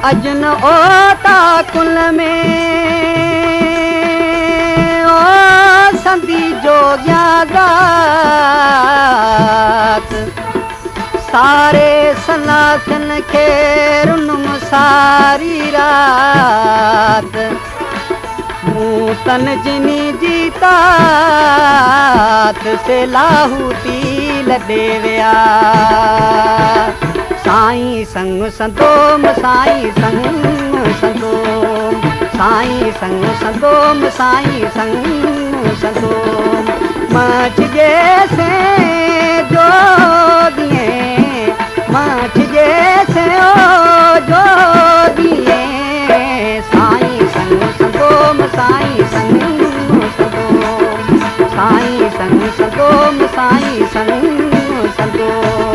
अजन ओता कुल में ओ संदी जोग्यादात सारे सनातन के रुनुम सारी रात तन जिनी जीतात से लाहूती लदेव्या साईं संग संतोम साईं संग संतोम साईं संग संतोम साईं संग संतोम मच जैसे जोगिए मच जैसे ओ जोगिए साईं संग संतोम साईं संग संतोम साईं संग संतोम साईं संग संतोम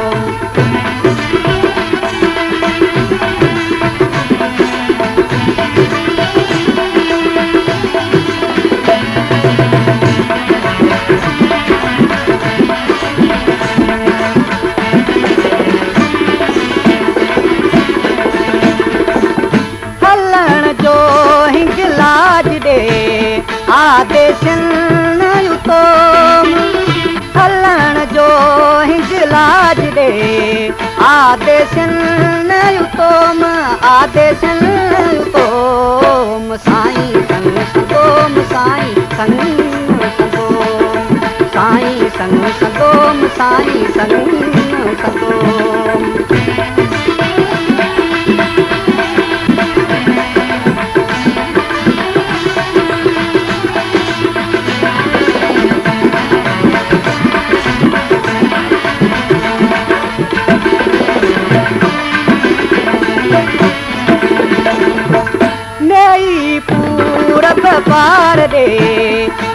आदेशन युतोम हलण जो हिजलाज दे आदेशन युतोम आदेशन युतोम साईं संग संतोम साईं संग संतोम साईं संग संतोम साईं संग संतोम पार दे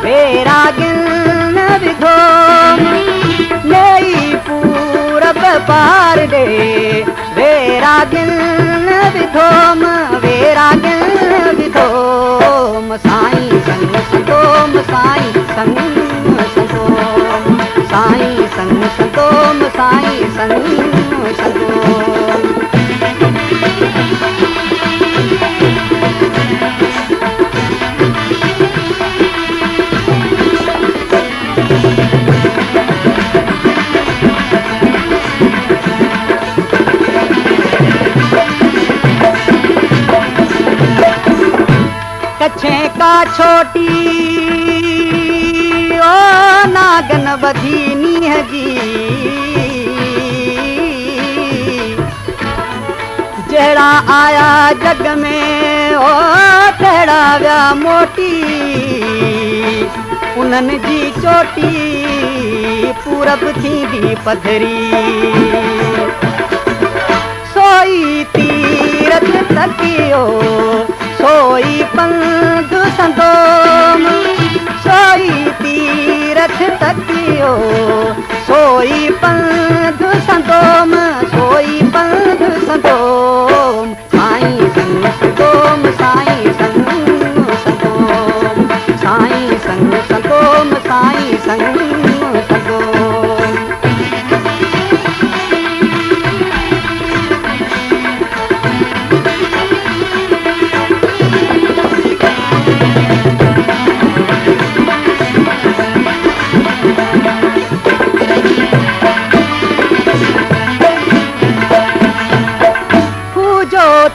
वैरागिन विधोम नई पूरब पार दे वैरागिन विधोम वैरागिन विधोम साईं संग संतोम साईं संग संतोम साईं संग संतोम साईं संग संतोम कच्छे का छोटी ओ नागन बधीनी है जी जड़ा आया जग में ओ तेड़ा व्या मोटी उन्हनि जी चोटी पूरब थींदी पधरी सोई तीरथ तकियो सोई पंध संतोम सोई तीरथ तकियो सोई पंध संतोम सोई पंध संतोम साईं संग संतोम साईं संग संतोम साईं संग संतोम साईं संग संतोम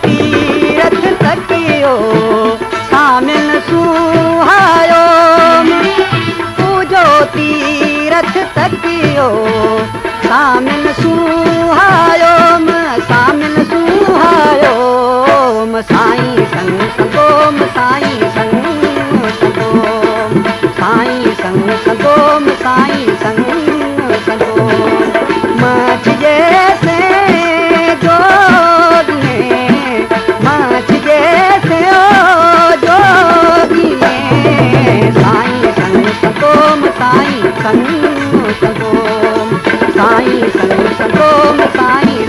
तीरथ तकियो सामिन सुहायो पूजो तीरथ तकियो सामिन सुहायो सामिन सुहायो साईं संग संतोम साईं संग संतोम साईं संग संतोम साईं संग संतोम मच जैसे साईं संग संतोम साईं संग संतोम साईं